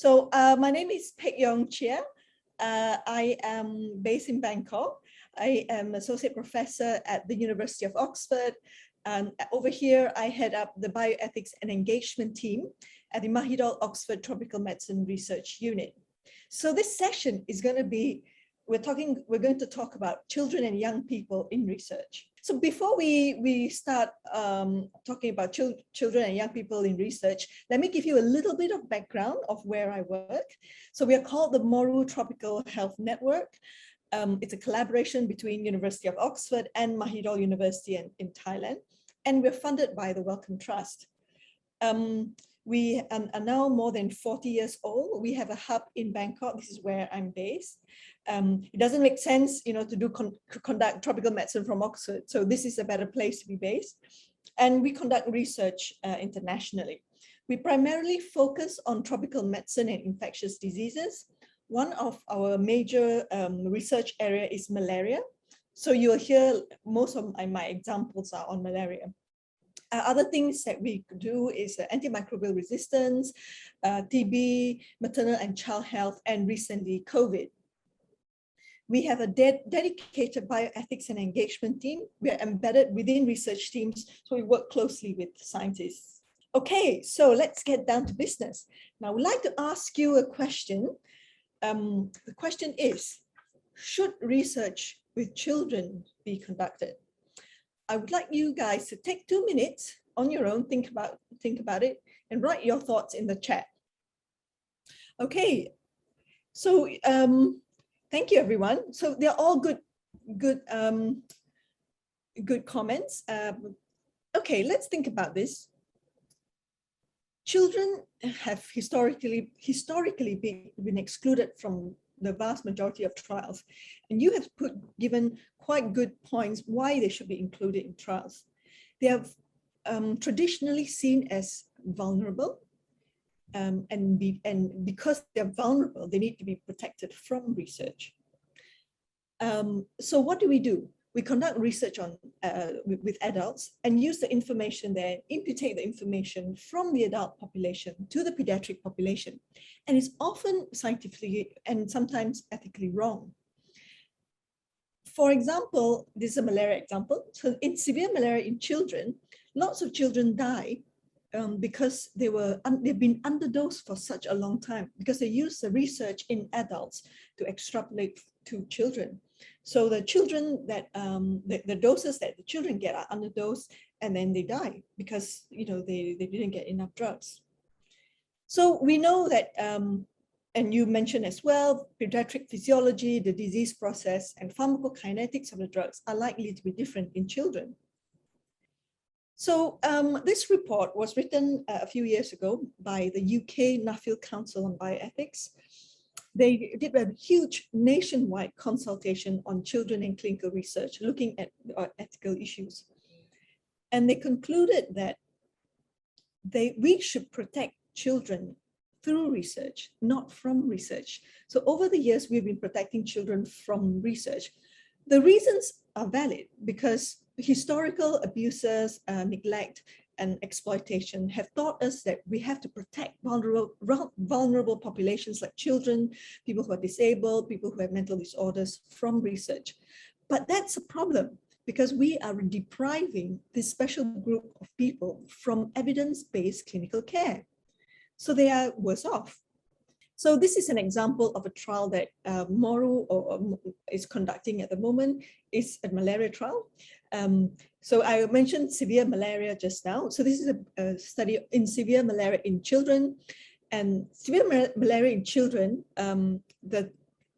My name is Yeong Cheah. I am based in Bangkok. I am associate professor at the University of Oxford. Over here, I head up the Bioethics and Engagement team at the Mahidol Oxford Tropical Medicine Research Unit. So this session is going to be, we're going to talk about children and young people in research. So before we start talking about children and young people in research, let me give you a little bit of background of where I work. So we are called the Moru Tropical Health Network. It's a collaboration between University of Oxford and Mahidol University in Thailand, and we're funded by the Wellcome Trust. We are now more than 40 years old. We have a hub in Bangkok. This is where I'm based. It doesn't make sense, to conduct tropical medicine from Oxford. So this is a better place to be based. And we conduct research internationally. We primarily focus on tropical medicine and infectious diseases. One of our major research area is malaria. So you'll hear most of my examples are on malaria. Other things that we do is antimicrobial resistance, TB, maternal and child health, and recently COVID. We have a dedicated bioethics and engagement team. We are embedded within research teams, so we work closely with scientists. Okay, so let's get down to business. Now, I would like to ask you a question. The question is, should research with children be conducted? I would like you guys to take 2 minutes on your own, think about it, and write your thoughts in the chat. Okay, so thank you, everyone. So they're all good comments. Okay, let's think about this. Children have historically been excluded from the vast majority of trials, and you have given quite good points why they should be included in trials. They are traditionally seen as vulnerable, and because they're vulnerable, they need to be protected from research. So what do? We conduct research on with adults and use the information there, imputate the information from the adult population to the pediatric population. And it's often scientifically and sometimes ethically wrong. For example, this is a malaria example. So in severe malaria in children, lots of children die because they've been underdosed for such a long time, because they use the research in adults to extrapolate to children. So the children that the doses that the children get are underdosed, and then they die because they didn't get enough drugs. So we know that, and you mentioned as well, pediatric physiology, the disease process, and pharmacokinetics of the drugs are likely to be different in children. So this report was written a few years ago by the UK Nuffield Council on Bioethics. They did a huge nationwide consultation on children in clinical research, looking at ethical issues. And they concluded that we should protect children through research, not from research. So over the years, we've been protecting children from research. The reasons are valid because historical abuses, neglect, and exploitation have taught us that we have to protect vulnerable populations like children, people who are disabled, people who have mental disorders from research. But that's a problem because we are depriving this special group of people from evidence-based clinical care. So they are worse off. So this is an example of a trial that Moru is conducting at the moment. It's a malaria trial. So I mentioned severe malaria just now. So this is a study in severe malaria in children. And severe malaria in children, the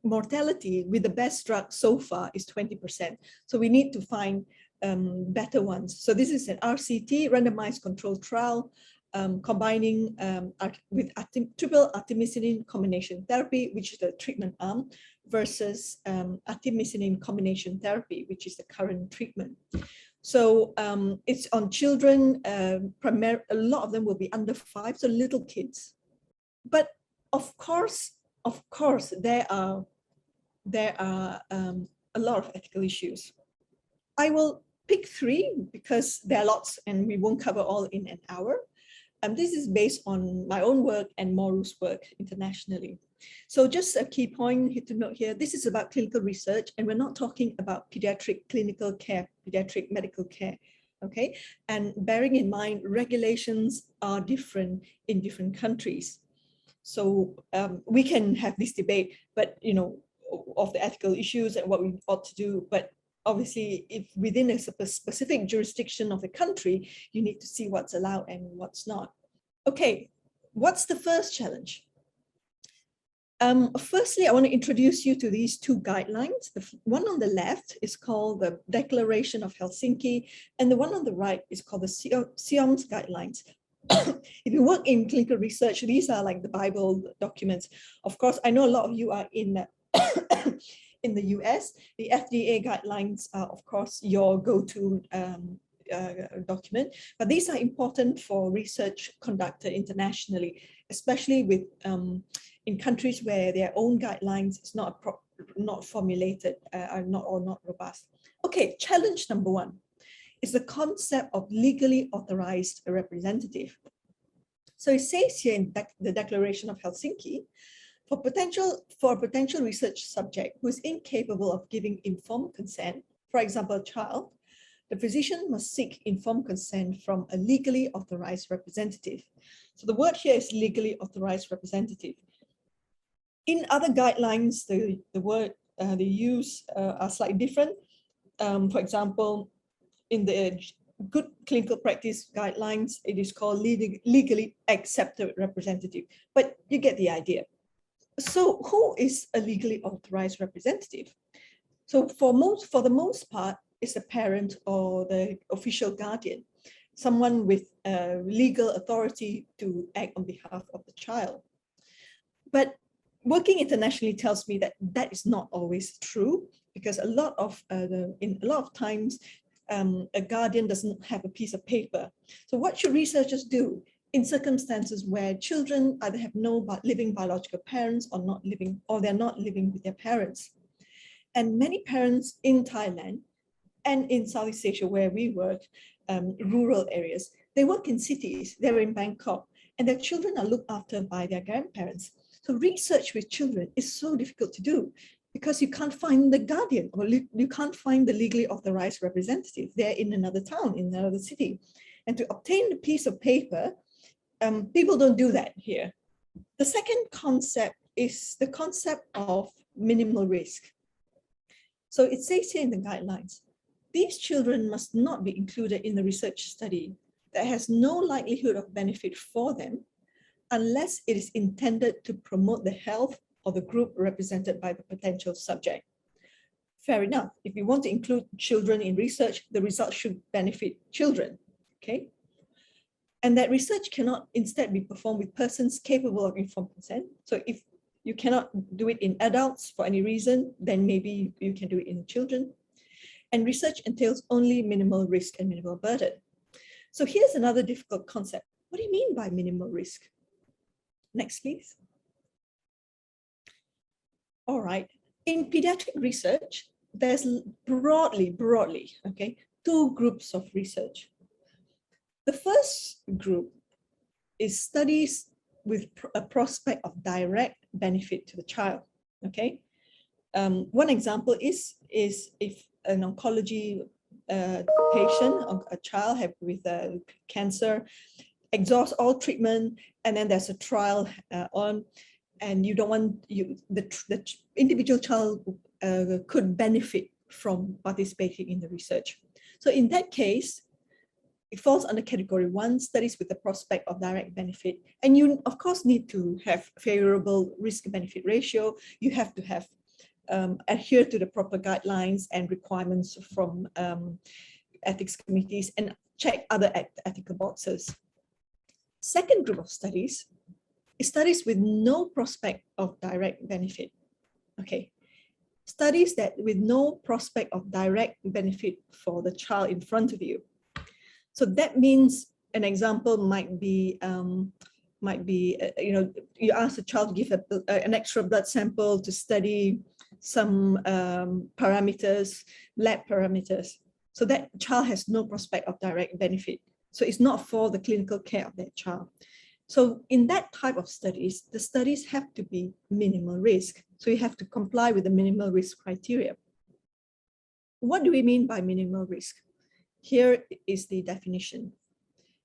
mortality with the best drug so far is 20%. So we need to find better ones. So this is an RCT, randomized controlled trial, combining with triple artemisinin combination therapy, which is the treatment arm, versus artemisinin combination therapy, which is the current treatment. So it's on children, a lot of them will be under 5, so little kids. But of course, there are a lot of ethical issues. I will pick 3 because there are lots and we won't cover all in an hour. This is based on my own work and Moru's work internationally. So just a key point to note here, this is about clinical research, and we're not talking about pediatric clinical care, pediatric medical care, okay? And bearing in mind, regulations are different in different countries. So we can have this debate, but of the ethical issues and what we ought to do, but obviously, if within a specific jurisdiction of the country, you need to see what's allowed and what's not. Okay, what's the first challenge? Firstly, I want to introduce you to these two guidelines. The one on the left is called the Declaration of Helsinki, and the one on the right is called the Yeong's guidelines. If you work in clinical research, these are like the Bible documents. Of course, I know a lot of you are in in the US. The FDA guidelines are, of course, your go-to document, but these are important for research conducted internationally, especially with in countries where their own guidelines is not formulated, are not robust. Okay, challenge number one is the concept of legally authorized representative. So it says here in the Declaration of Helsinki, for a potential research subject who is incapable of giving informed consent, for example, a child, the physician must seek informed consent from a legally authorized representative. So the word here is legally authorized representative. In other guidelines, the word they use are slightly different. For example, in the good clinical practice guidelines, it is called legally accepted representative, but you get the idea. So who is a legally authorized representative? So for the most part, it's a parent or the official guardian, someone with legal authority to act on behalf of the child. But working internationally tells me that that is not always true, because a lot of times, a guardian doesn't have a piece of paper. So what should researchers do in circumstances where children either have no living biological parents or they're not living with their parents? And many parents in Thailand and in Southeast Asia, where we work, rural areas, they work in cities, they're in Bangkok, and their children are looked after by their grandparents. So research with children is so difficult to do because you can't find the guardian, or you can't find the legally authorized representative. They're in another town, in another city. And to obtain a piece of paper, people don't do that here. The second concept is the concept of minimal risk. So it says here in the guidelines, these children must not be included in the research study that has no likelihood of benefit for them unless it is intended to promote the health of the group represented by the potential subject. Fair enough. If you want to include children in research, the results should benefit children, okay? And that research cannot instead be performed with persons capable of informed consent. So if you cannot do it in adults for any reason, then maybe you can do it in children. And research entails only minimal risk and minimal burden. So here's another difficult concept. What do you mean by minimal risk? Next, please. All right. In pediatric research, there's broadly, okay, two groups of research. The first group is studies with a prospect of direct benefit to the child, okay? One example is if an oncology patient, a child with cancer, exhausts all treatment, and then there's a trial on, and you don't want the individual child could benefit from participating in the research. So in that case, it falls under category 1, studies with the prospect of direct benefit. And you, of course, need to have favorable risk-benefit ratio. You have to have adhere to the proper guidelines and requirements from ethics committees and check other ethical boxes. Second group of studies is studies with no prospect of direct benefit. Okay, studies that with no prospect of direct benefit for the child in front of you. So that means an example might be you ask the child to give an extra blood sample to study some parameters, lab parameters. So that child has no prospect of direct benefit. So it's not for the clinical care of that child. So in that type of studies, the studies have to be minimal risk. So you have to comply with the minimal risk criteria. What do we mean by minimal risk? Here is the definition.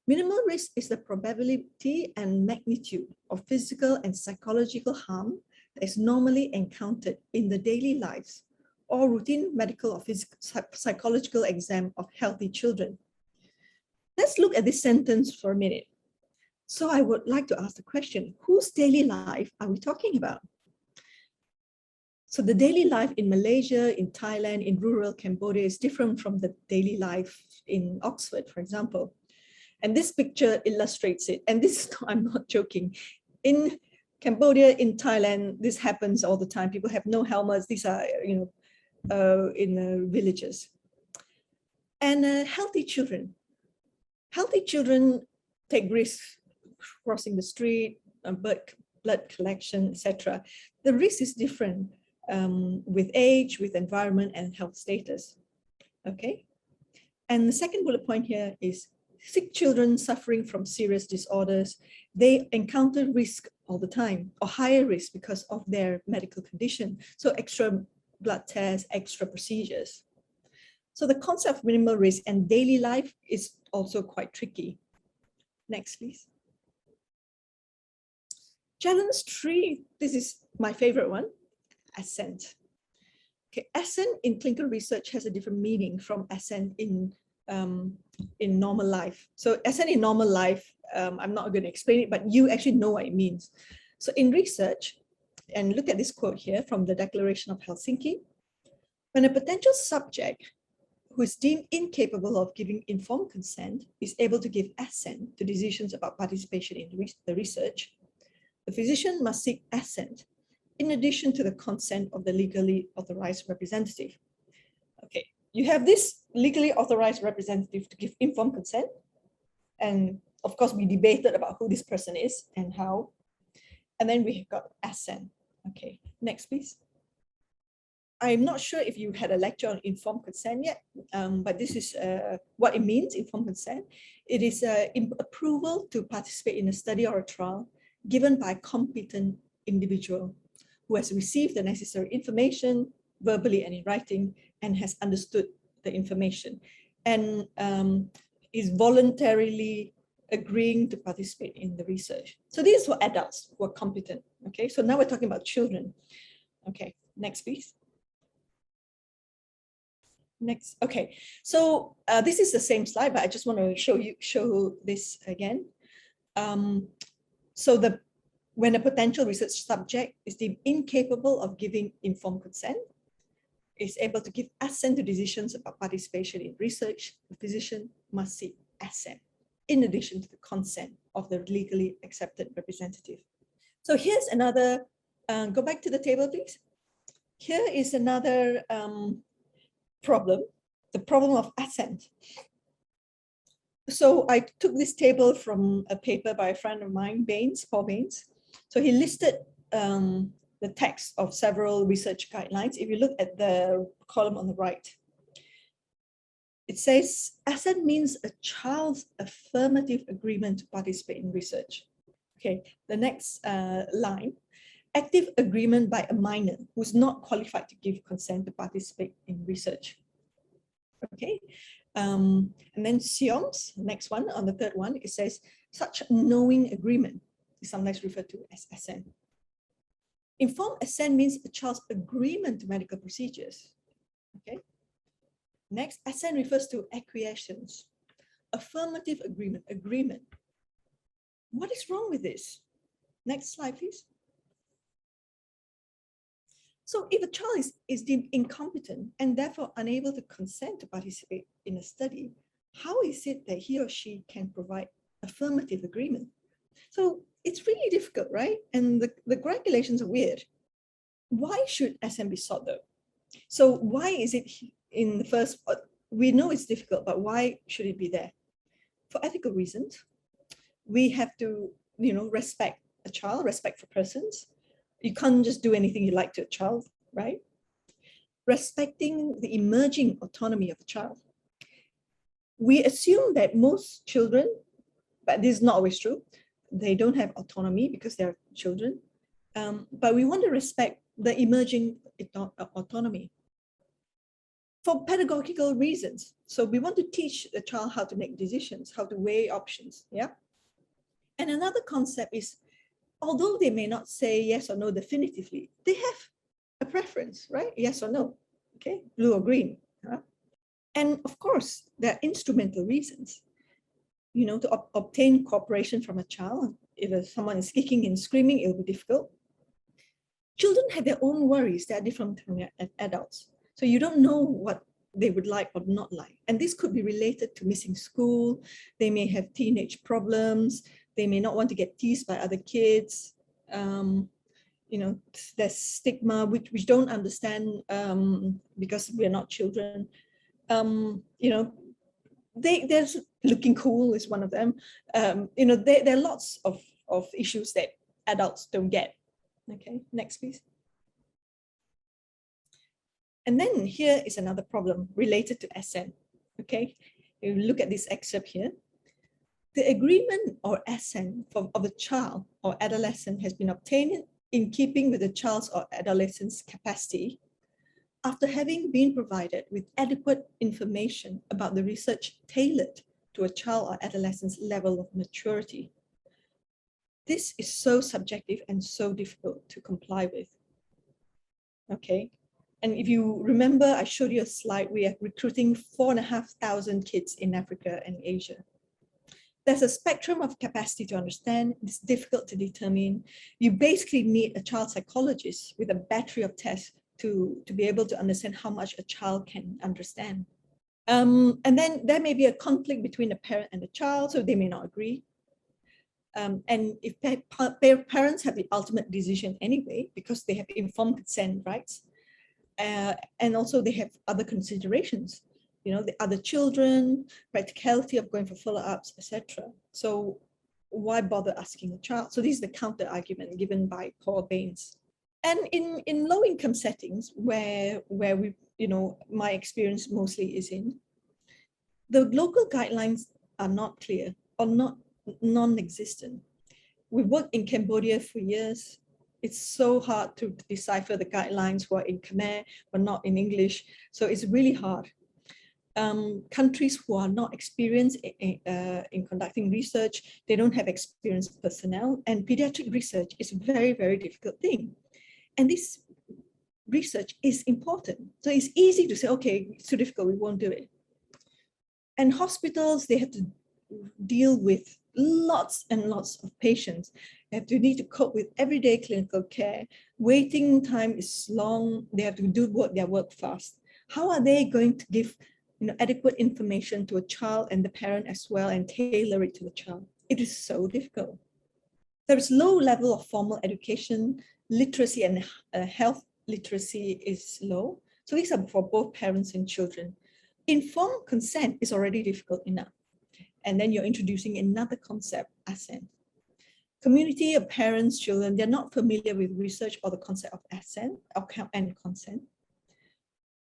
Minimal risk is the probability and magnitude of physical and psychological harm that is normally encountered in the daily lives or routine medical or physical, psychological exam of healthy children. Let's look at this sentence for a minute. So I would like to ask the question, whose daily life are we talking about? So the daily life in Malaysia, in Thailand, in rural Cambodia is different from the daily life in Oxford, for example. And this picture illustrates it. And this, I'm not joking. In Cambodia, in Thailand, this happens all the time. People have no helmets. These are, in villages. And healthy children. Healthy children take risks crossing the street, blood collection, etc. The risk is different with age, with environment, and health status. Okay. And the second bullet point here is sick children suffering from serious disorders. They encounter risk all the time, or higher risk because of their medical condition. So extra blood tests, extra procedures. So the concept of minimal risk and daily life is also quite tricky. Next, please. Challenge 3, this is my favorite one, assent. Okay, assent in clinical research has a different meaning from assent in normal life. So assent in normal life, I'm not going to explain it, but you actually know what it means. So in research, and look at this quote here from the Declaration of Helsinki, when a potential subject who is deemed incapable of giving informed consent is able to give assent to decisions about participation in the research, the physician must seek assent in addition to the consent of the legally authorized representative. Okay, you have this legally authorized representative to give informed consent. And of course, we debated about who this person is and how. And then we got assent. Okay, next, please. I'm not sure if you had a lecture on informed consent yet, but this is what it means, informed consent. It is approval to participate in a study or a trial given by a competent individual who has received the necessary information verbally and in writing and has understood the information and is voluntarily agreeing to participate in the research. So this is for adults who are competent. Okay, so now we're talking about children. Okay, next, please. Next, okay. So this is the same slide, but I just want to show this again. So when a potential research subject is deemed incapable of giving informed consent, is able to give assent to decisions about participation in research, the physician must seek assent in addition to the consent of the legally accepted representative. So here's another, go back to the table, please. Here is another problem, the problem of assent. So I took this table from a paper by a friend of mine, Paul Baines. So he listed the text of several research guidelines. If you look at the column on the right, it says assent means a child's affirmative agreement to participate in research. Okay, the next line, active agreement by a minor who's not qualified to give consent to participate in research. Okay, and then Yeong's next one, on the third one, it says such knowing agreement is sometimes referred to as assent. Informed assent means a child's agreement to medical procedures. Okay. Next, assent refers to acquiescence, affirmative agreement. What is wrong with this? Next slide, please. So if a child is deemed incompetent and therefore unable to consent to participate in a study, how is it that he or she can provide affirmative agreement? So it's really difficult, right? And the regulations are weird. Why should assent be sought though? So why is it in the first, we know it's difficult, but why should it be there? For ethical reasons, we have to, respect a child, respect for persons. You can't just do anything you like to a child, right? Respecting the emerging autonomy of the child. we assume that most children, but this is not always true, they don't have autonomy because they're children, but we want to respect the emerging autonomy for pedagogical reasons. So we want to teach the child how to make decisions, how to weigh options, yeah? And another concept is, although they may not say yes or no definitively, they have a preference, right? Yes or no, okay? Blue or green. Huh? And of course, there are instrumental reasons, you know, to obtain cooperation from a child. If someone is kicking and screaming, it will be difficult. Children have their own worries that are different from adults. So you don't know what they would like or not like. And this could be related to missing school. They may have teenage problems. They may not want to get teased by other kids. You know, there's stigma, which we don't understand because we're not children. You know, there's looking cool is one of them. You know, there are lots of issues that adults don't get. Okay, next please. And then here is another problem related to assent. Okay, you look at this excerpt here. The agreement or assent of a child or adolescent has been obtained in keeping with the child's or adolescent's capacity after having been provided with adequate information about the research tailored to a child or adolescent's level of maturity. This is so subjective and so difficult to comply with. Okay, and if you remember, I showed you a slide, we are recruiting 4,500 kids in Africa and Asia. There's a spectrum of capacity to understand. It's difficult to determine. You basically need a child psychologist with a battery of tests to be able to understand how much a child can understand. And then there may be a conflict between the parent and the child, so they may not agree. And if parents have the ultimate decision anyway, because they have informed consent rights, and also they have other considerations, you know, the other children, practicality of going for follow-ups, etc. So why bother asking a child? So this is the counter argument given by Paul Baines. And in low-income settings where we, you know, my experience mostly is in, the local guidelines are not clear or non-existent. We worked in Cambodia for years. It's so hard to decipher the guidelines who are in Khmer but not in English. So it's really hard. Countries who are not experienced in conducting research, they don't have experienced personnel, and pediatric research is a very, very difficult thing. And this research is important. So it's easy to say, okay, it's too difficult, we won't do it. And hospitals, they have to deal with lots and lots of patients. They have to need to cope with everyday clinical care. Waiting time is long. They have to do their work fast. How are they going to give, you know, adequate information to a child and the parent as well and tailor it to the child? It is so difficult. There is low level of formal education, literacy and health literacy is low. So these are for both parents and children. Informed consent is already difficult enough. And then you're introducing another concept, assent. Community of parents, children, they're not familiar with research or the concept of assent and consent.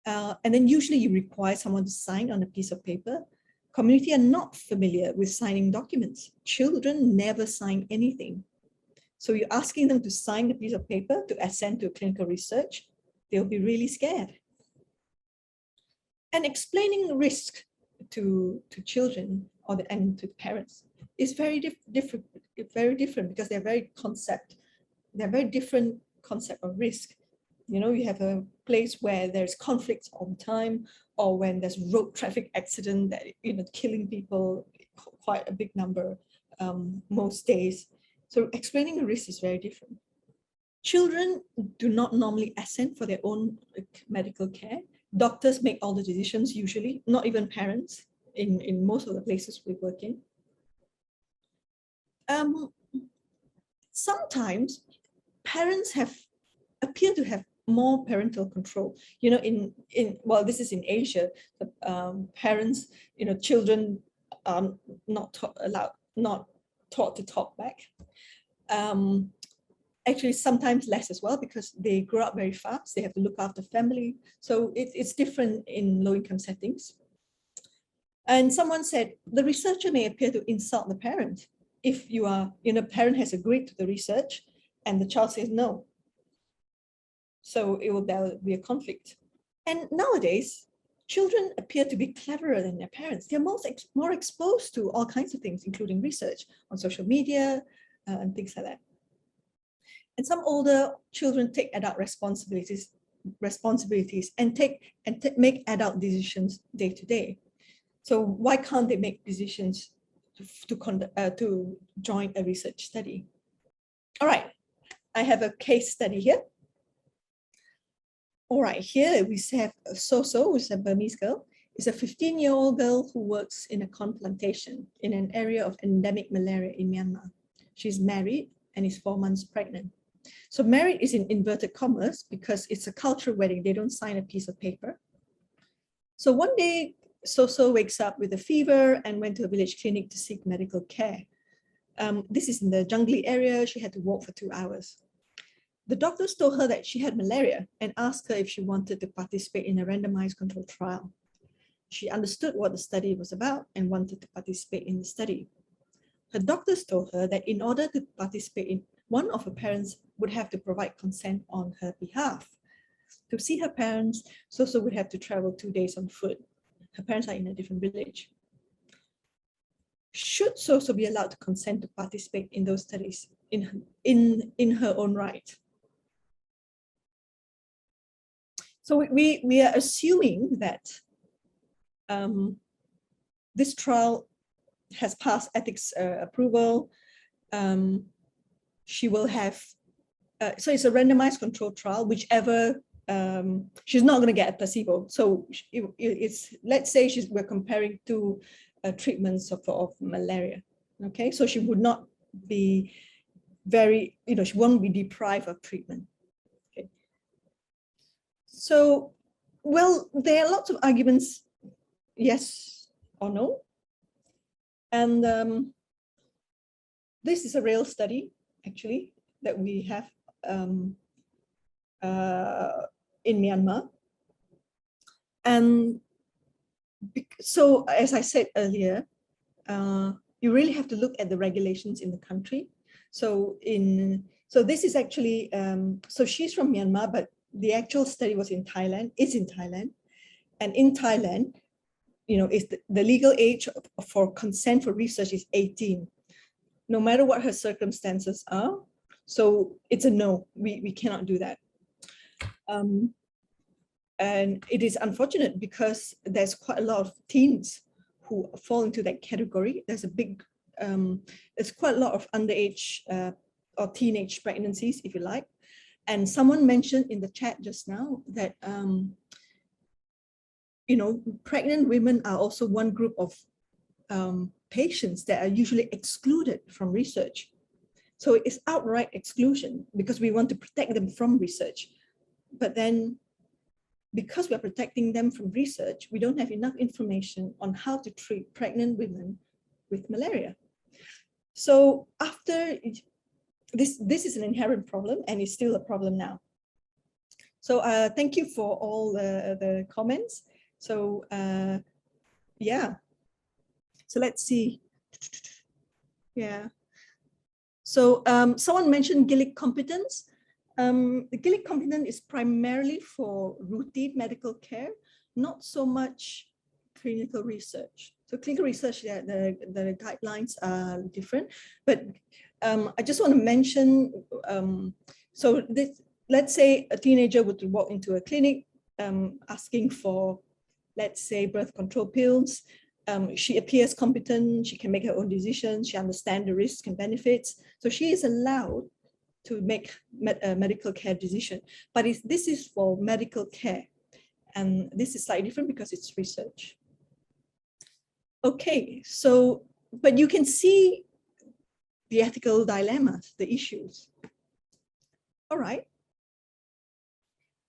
And then usually you require someone to sign on a piece of paper. Community are not familiar with signing documents. Children never sign anything. So you're asking them to sign a piece of paper to assent to clinical research, they'll be really scared. And explaining risk to children and to parents is very different because they're very different concept of risk. You know, you have a place where there's conflicts all the time, or when there's road traffic accident that, you know, killing people, quite a big number most days. So explaining the risk is very different. Children do not normally assent for their own medical care. Doctors make all the decisions usually, not even parents in most of the places we work in. Sometimes parents appear to have more parental control. You know, well, this is in Asia, parents, you know, children are not taught to talk back. Actually, sometimes less as well, because they grow up very fast. They have to look after family. So it's different in low-income settings. And someone said, the researcher may appear to insult the parent. If you are, parent has agreed to the research and the child says no. So there will be a conflict. And nowadays, children appear to be cleverer than their parents. They're more exposed to all kinds of things, including research on social media and things like that. And some older children take adult responsibilities and make adult decisions day to day. So why can't they make decisions to join a research study? All right, I have a case study here. All right, here we have So-So, which is a Burmese girl. It's a 15-year-old girl who works in a corn plantation in an area of endemic malaria in Myanmar. She's married and is 4 months pregnant. So married is in inverted commas because it's a cultural wedding. They don't sign a piece of paper. So one day, So-So wakes up with a fever and went to a village clinic to seek medical care. This is in the jungly area. She had to walk for 2 hours. The doctors told her that she had malaria and asked her if she wanted to participate in a randomized controlled trial. She understood what the study was about and wanted to participate in the study. Her doctors told her that in order to participate in, one of her parents would have to provide consent on her behalf. To see her parents, So-So would have to travel 2 days on foot. Her parents are in a different village. Should So-So be allowed to consent to participate in those studies in her own right? So we are assuming that this trial has passed ethics approval. She will have, so it's a randomized controlled trial, whichever, she's not going to get a placebo. So let's say we're comparing two treatments of malaria. Okay, so she would not be she won't be deprived of treatment. Okay. So, well, there are lots of arguments, yes or no. And this is a real study, actually, that we have in Myanmar. And so, as I said earlier, you really have to look at the regulations in the country. So this is actually, so she's from Myanmar, but the actual study was in Thailand, is in Thailand. And in Thailand, is the legal age for consent for research is 18, no matter what her circumstances are. So it's a no, we cannot do that. And it is unfortunate because there's quite a lot of teens who fall into that category. There's quite a lot of underage or teenage pregnancies, if you like. And someone mentioned in the chat just now that pregnant women are also one group of patients that are usually excluded from research. So it's outright exclusion because we want to protect them from research. But then because we're protecting them from research, we don't have enough information on how to treat pregnant women with malaria. So after this is an inherent problem and it's still a problem now. So thank you for all the comments. So yeah, so let's see. Yeah. So someone mentioned Gillick competence. The Gillick competence is primarily for routine medical care, not so much clinical research. So clinical research, the guidelines are different, but I just want to mention, let's say a teenager would walk into a clinic asking for, let's say, birth control pills. She appears competent, she can make her own decisions, she understands the risks and benefits. So she is allowed to make a medical care decision. But this is for medical care. And this is slightly different because it's research. Okay, so, but you can see the ethical dilemmas, the issues. All right.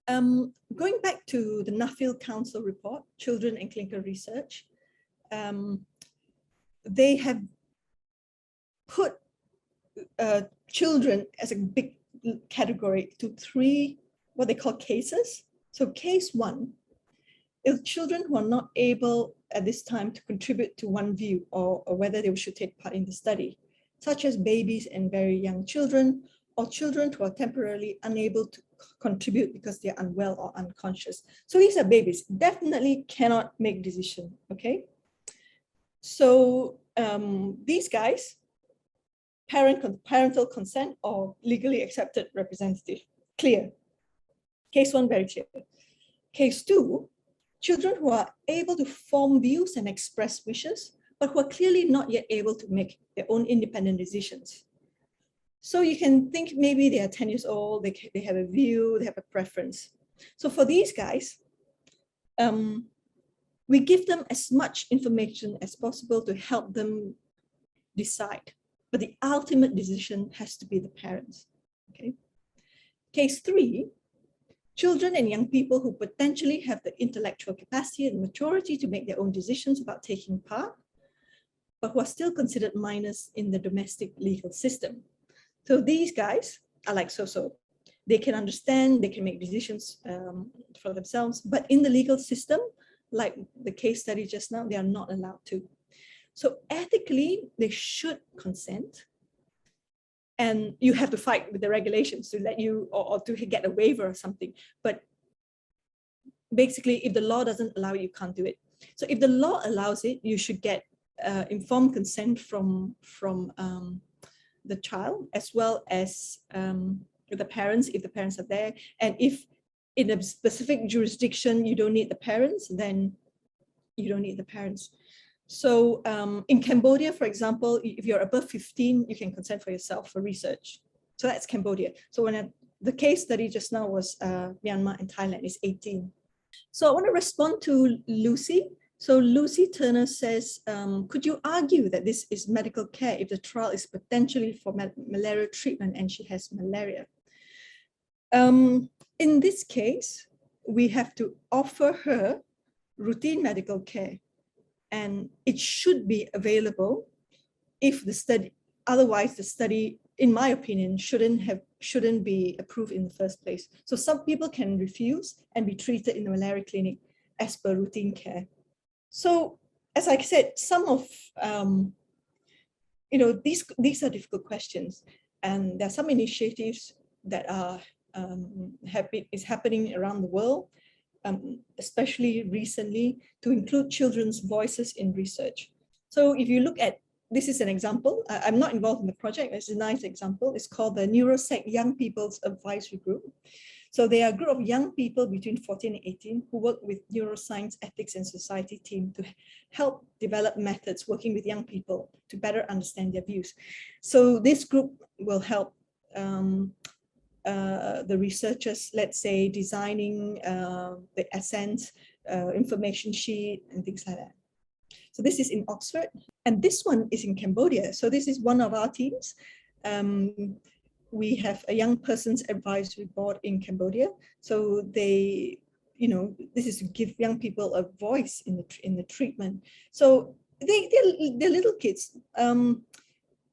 Going back to the Nuffield Council report, Children and Clinical Research, they have put children as a big category to 3, what they call cases. So case 1 if children who are not able at this time to contribute to one view or whether they should take part in the study, such as babies and very young children, or children who are temporarily unable to contribute because they're unwell or unconscious. So these are babies, definitely cannot make decision, okay? So these guys, parental consent or legally accepted representative, clear. Case one, very clear. Case two, children who are able to form views and express wishes, but who are clearly not yet able to make their own independent decisions. So you can think maybe they are 10 years old, they have a view, they have a preference. So for these guys, we give them as much information as possible to help them decide. But the ultimate decision has to be the parents. Okay. Case three, children and young people who potentially have the intellectual capacity and maturity to make their own decisions about taking part, but who are still considered minors in the domestic legal system. So these guys are like so-so. They can understand, they can make decisions for themselves, but in the legal system, like the case study just now, they are not allowed to. So ethically, they should consent. And you have to fight with the regulations to let you, or to get a waiver or something. But basically, if the law doesn't allow it, you can't do it. So if the law allows it, you should get informed consent from the child, as well as the parents, if the parents are there. And if in a specific jurisdiction you don't need the parents, then you don't need the parents. So in Cambodia, for example, if you're above 15, you can consent for yourself for research. So that's Cambodia. So when the case study just now was Myanmar and Thailand is 18. So I want to respond to Lucy. So Lucy Turner says, could you argue that this is medical care if the trial is potentially for malaria treatment and she has malaria? In this case, we have to offer her routine medical care, and it should be available if the study, otherwise the study, in my opinion, shouldn't be approved in the first place. So some people can refuse and be treated in the malaria clinic as per routine care. So as I said, some of, these are difficult questions, and there are some initiatives that are happening around the world, especially recently, to include children's voices in research. So if you look at, this is an example, I'm not involved in the project, it's a nice example. It's called the Neurosec Young People's Advisory Group. So they are a group of young people between 14 and 18 who work with neuroscience, ethics, and society team to help develop methods working with young people to better understand their views. So this group will help the researchers, let's say, designing the Ascent information sheet and things like that. So this is in Oxford, and this one is in Cambodia. So this is one of our teams. We have a young person's advisory board in Cambodia. So they, this is to give young people a voice in the treatment. So they're little kids, and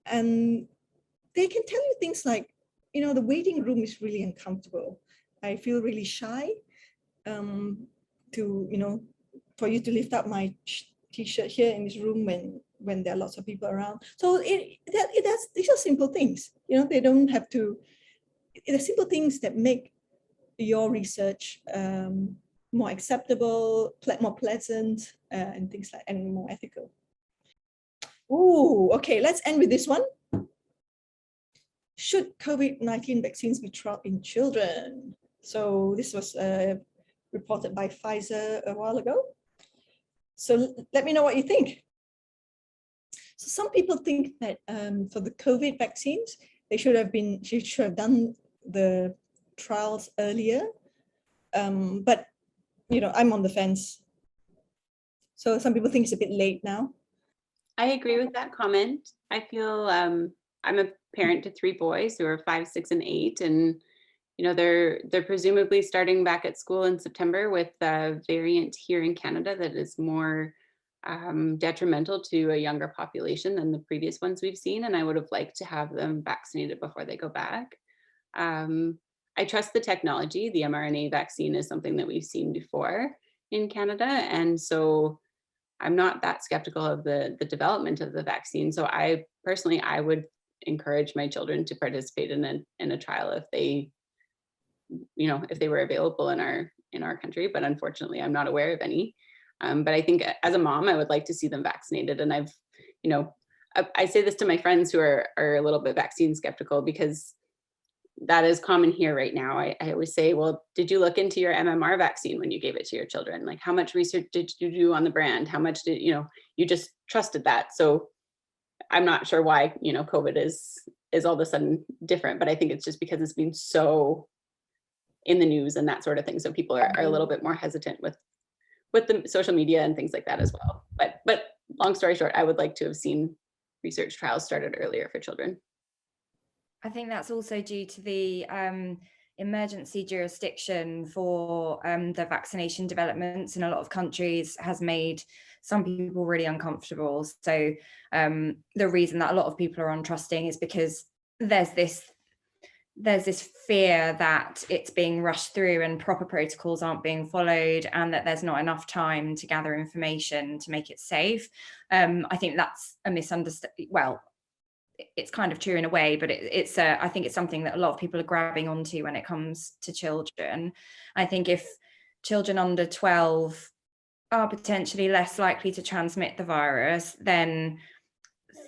they can tell you things like, the waiting room is really uncomfortable. I feel really shy for you to lift up my t-shirt here in this room when there are lots of people around. So these are simple things, they don't have to, they're simple things that make your research more acceptable, more pleasant, and things like, and more ethical. Ooh, okay, let's end with this one. Should COVID-19 vaccines be trialed in children? So this was reported by Pfizer a while ago. So let me know what you think. So some people think that for the COVID vaccines, they should have done the trials earlier. But I'm on the fence. So some people think it's a bit late now. I agree with that comment. I feel I'm a parent to 3 boys who are 5, 6, and 8, and they're presumably starting back at school in September with a variant here in Canada that is more detrimental to a younger population than the previous ones we've seen, and I would have liked to have them vaccinated before they go back. I trust the technology. The mRNA vaccine is something that we've seen before. in Canada. And so I'm not that skeptical of the development of the vaccine. So I personally, I would encourage my children to participate in a trial if they, if they were available in our country. But unfortunately, I'm not aware of any. But I think as a mom, I would like to see them vaccinated. And I've, I say this to my friends who are a little bit vaccine skeptical, because that is common here right now. I always say, well, did you look into your MMR vaccine when you gave it to your children? Like, how much research did you do on the brand? How much did, you just trusted that. So I'm not sure why, COVID is all of a sudden different, but I think it's just because it's been so in the news and that sort of thing. So people are a little bit more hesitant with the social media and things like that as well. But long story short, I would like to have seen research trials started earlier for children. I think that's also due to the emergency jurisdiction for the vaccination developments in a lot of countries has made some people really uncomfortable. So the reason that a lot of people are untrusting is because there's this fear that it's being rushed through and proper protocols aren't being followed, and that there's not enough time to gather information to make it safe. I think that's a misunderstanding. Well, it's kind of true in a way, but I think it's something that a lot of people are grabbing onto when it comes to children. I think if children under 12 are potentially less likely to transmit the virus, then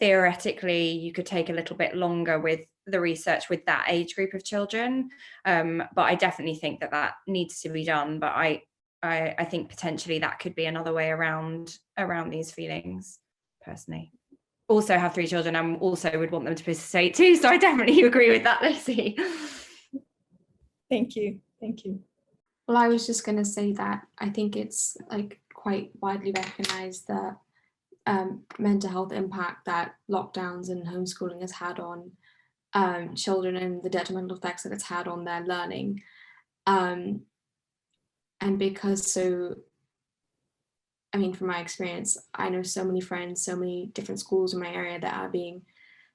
theoretically you could take a little bit longer with the research with that age group of children. But I definitely think that needs to be done. But I think potentially that could be another way around these feelings, personally. Also have 3 children and also would want them to participate too. So I definitely agree with that, Lucy. Thank you. Well, I was just going to say that I think it's like quite widely recognized that mental health impact that lockdowns and homeschooling has had on children and the detrimental effects that it's had on their learning. And because from my experience, I know so many friends, so many different schools in my area that are being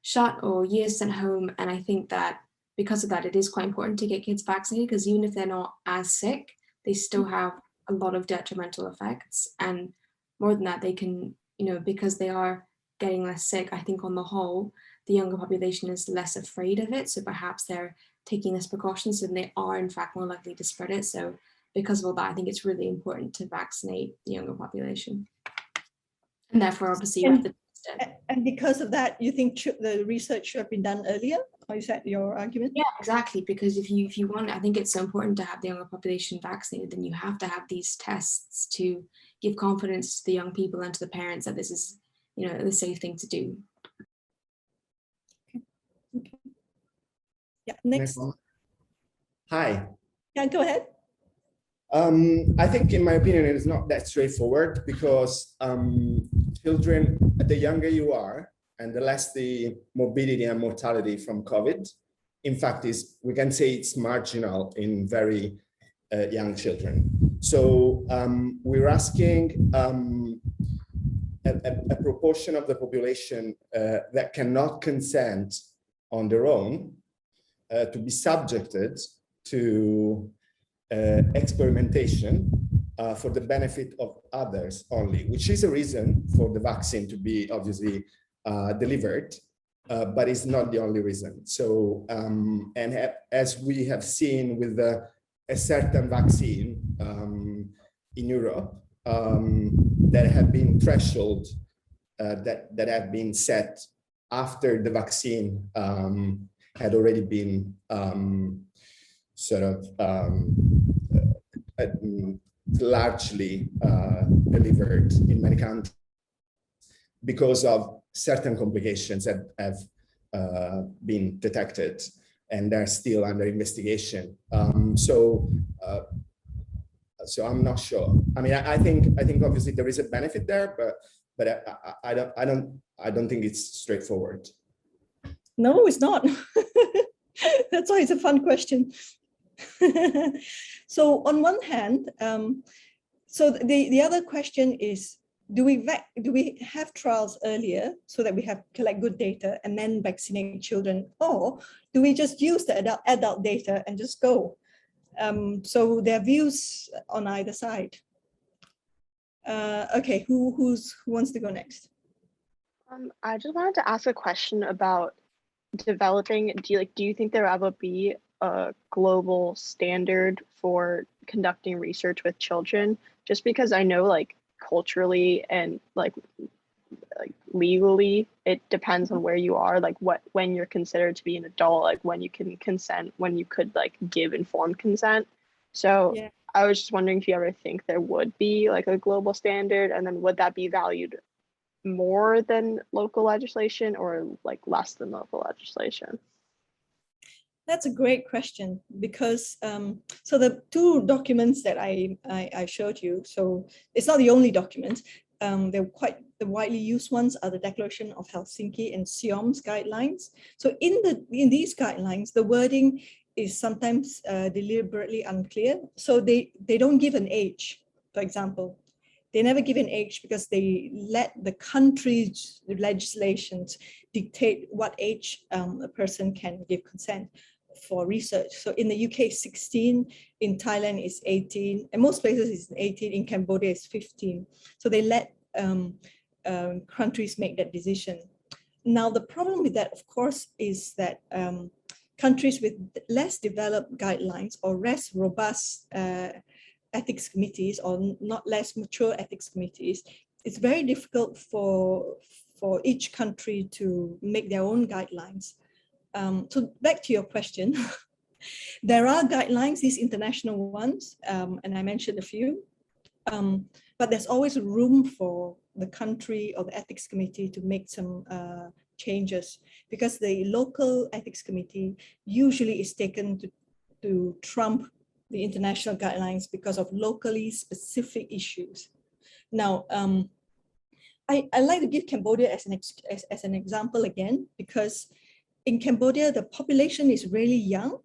shut or years sent home. And I think that because of that, it is quite important to get kids vaccinated, because even if they're not as sick, they still have a lot of detrimental effects. And more than that, they can, because they are getting less sick, I think on the whole, the younger population is less afraid of it. So perhaps they're taking less precautions and they are in fact more likely to spread it. So because of all that, I think it's really important to vaccinate the younger population. And therefore, obviously, you have to test it. And because of that, you think the research should have been done earlier? Or is that your argument? Yeah, exactly. Because if you want, I think it's so important to have the younger population vaccinated, then you have to have these tests to give confidence to the young people and to the parents that this is, the safe thing to do. Okay. Yeah, next. Hi. Yeah, go ahead. I think, in my opinion, it is not that straightforward, because children, the younger you are, and the less the morbidity and mortality from COVID, in fact, we can say it's marginal in very young children. So we're asking a proportion of the population that cannot consent on their own to be subjected to experimentation for the benefit of others only, which is a reason for the vaccine to be obviously delivered, but it's not the only reason. So, as we have seen with a certain vaccine in Europe, there have been thresholds that have been set after the vaccine had already been largely delivered in many countries, because of certain complications that have been detected and they're still under investigation. So I'm not sure. I mean, I think obviously there is a benefit there, but I don't think it's straightforward. No, it's not. That's why it's a fun question. So on one hand, so the other question is, do we have trials earlier so that we collect good data and then vaccinate children, or do we just use the adult data and just go? So there are views on either side. Okay, who wants to go next? I just wanted to ask a question about developing. Do you think there will ever be a global standard for conducting research with children? Just because I know, like, culturally and like legally, it depends on where you are, like when you're considered to be an adult, like when you can consent, when you could like give informed consent. So Yeah. I was just wondering if you ever think there would be like a global standard, and then would that be valued more than local legislation or like less than local legislation? That's a great question, because so the two documents that I showed you, so it's not the only document. They're quite the widely used ones are the Declaration of Helsinki and SIOM's guidelines. So in these guidelines, the wording is sometimes deliberately unclear. So they don't give an age, for example. They never give an age because they let the country's legislations dictate what age a person can give consent for research. So in the UK, 16, in Thailand is 18, and most places is 18, in Cambodia is 15. So they let countries make that decision. Now, the problem with that, of course, is that countries with less developed guidelines or less robust ethics committees or not less mature ethics committees, it's very difficult for each country to make their own guidelines. So back to your question, there are guidelines, these international ones, and I mentioned a few, but there's always room for the country or the ethics committee to make some changes, because the local ethics committee usually is taken to trump the international guidelines because of locally specific issues. Now, I like to give Cambodia as an example again, because in Cambodia, the population is really young.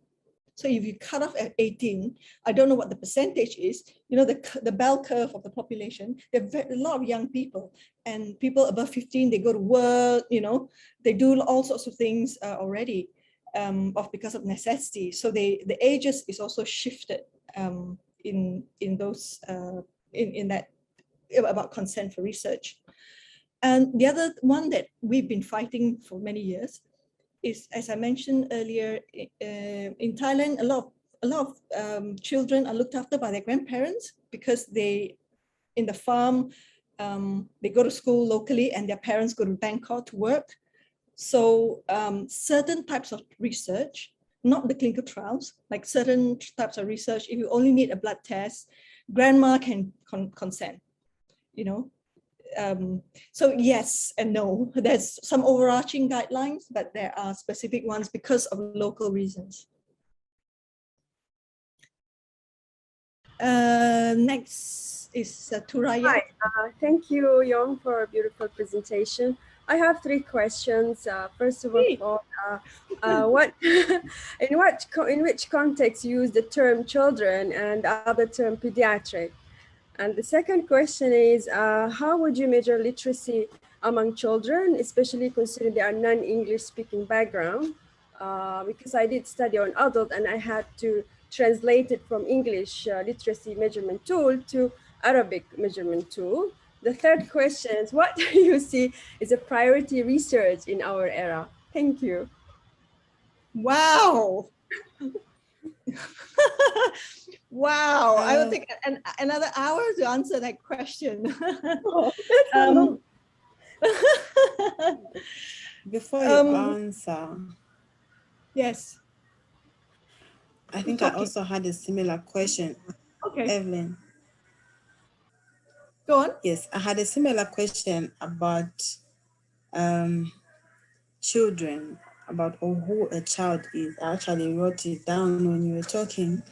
So if you cut off at 18, I don't know what the percentage is, you know, the bell curve of the population, there are a lot of young people, and people above 15, they go to work, you know, they do all sorts of things already because of necessity. So the ages is also shifted in those, in that, about consent for research. And the other one that we've been fighting for many years is, as I mentioned earlier, in Thailand, a lot of children are looked after by their grandparents, because they, in the farm, they go to school locally and their parents go to Bangkok to work. So certain types of research, not the clinical trials, like certain types of research, if you only need a blood test, grandma can consent, you know. So yes and no, there's some overarching guidelines, but there are specific ones because of local reasons. Next is Turaya. Hi, thank you, Yeong, for a beautiful presentation. I have three questions. First of all, in which context you use the term children and the other term pediatric? And the second question is, how would you measure literacy among children, especially considering they are non-English speaking background? Because I did study on adult and I had to translate it from English literacy measurement tool to Arabic measurement tool. The third question is, what do you see is a priority research in our era? Thank you. Wow. Wow, I would take another hour to answer that question. Before you answer, yes, I think I also had a similar question. Okay, Evelyn. Go on. Yes, I had a similar question about children, about who a child is. I actually wrote it down when you were talking.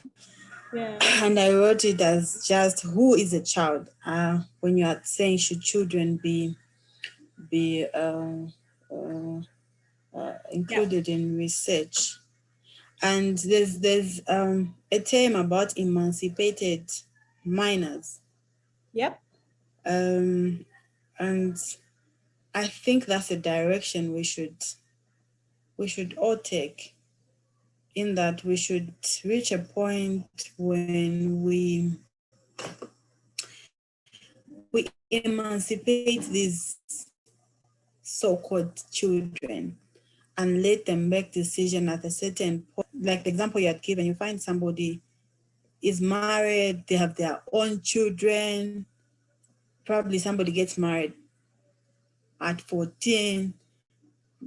Yeah. And I wrote it as just who is a child. When you are saying should children be included in research, and there's a term about emancipated minors. Yep. And I think that's a direction we should all take, in that we should reach a point when we emancipate these so-called children and let them make decision at a certain point. Like the example you had given, you find somebody is married, they have their own children, probably somebody gets married at 14,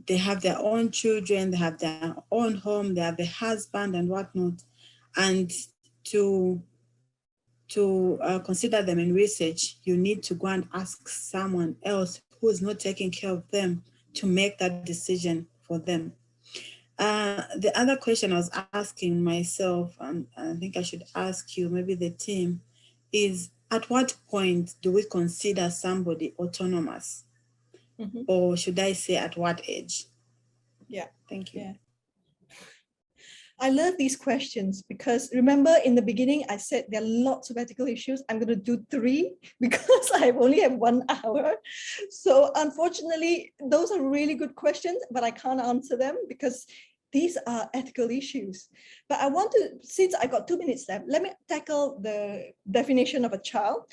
they have their own children, they have their own home, they have the husband and whatnot. And to consider them in research, you need to go and ask someone else who is not taking care of them to make that decision for them. The other question I was asking myself, and I think I should ask you, maybe the team, is at what point do we consider somebody autonomous? Mm-hmm. Or should I say at what age? Yeah. Thank you. Yeah. I love these questions because remember in the beginning, I said there are lots of ethical issues. I'm going to do 3 because I only have 1 hour. So unfortunately, those are really good questions, but I can't answer them because these are ethical issues. But I want to, since I got 2 minutes left, let me tackle the definition of a child.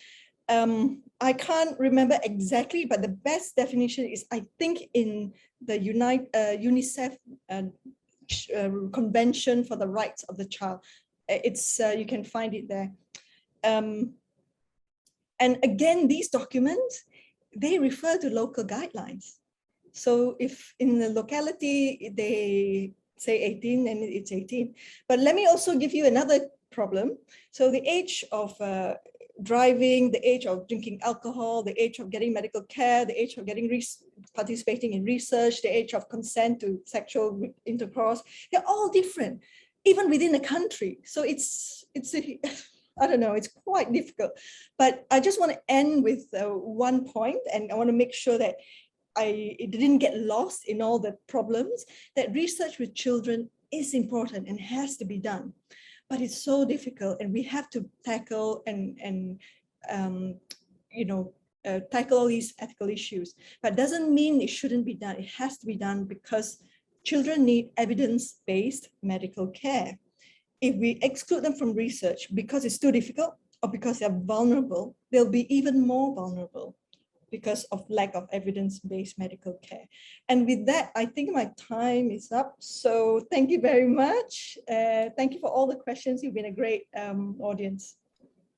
I can't remember exactly, but the best definition is, I think, in the UNICEF Convention for the Rights of the Child. It's you can find it there. And again, these documents, they refer to local guidelines. So if in the locality they say 18, and it's 18. But let me also give you another problem. So the age of driving, the age of drinking alcohol, the age of getting medical care, the age of getting participating in research, the age of consent to sexual intercourse, they're all different, even within a country. So it's I don't know, it's quite difficult. But I just want to end with one point, and I want to make sure that it didn't get lost in all the problems, that research with children is important and has to be done. But it's so difficult, and we have to tackle tackle all these ethical issues. But it doesn't mean it shouldn't be done. It has to be done because children need evidence-based medical care. If we exclude them from research because it's too difficult or because they're vulnerable, they'll be even more vulnerable because of lack of evidence-based medical care. And with that, I think my time is up. So thank you very much. Thank you for all the questions. You've been a great audience.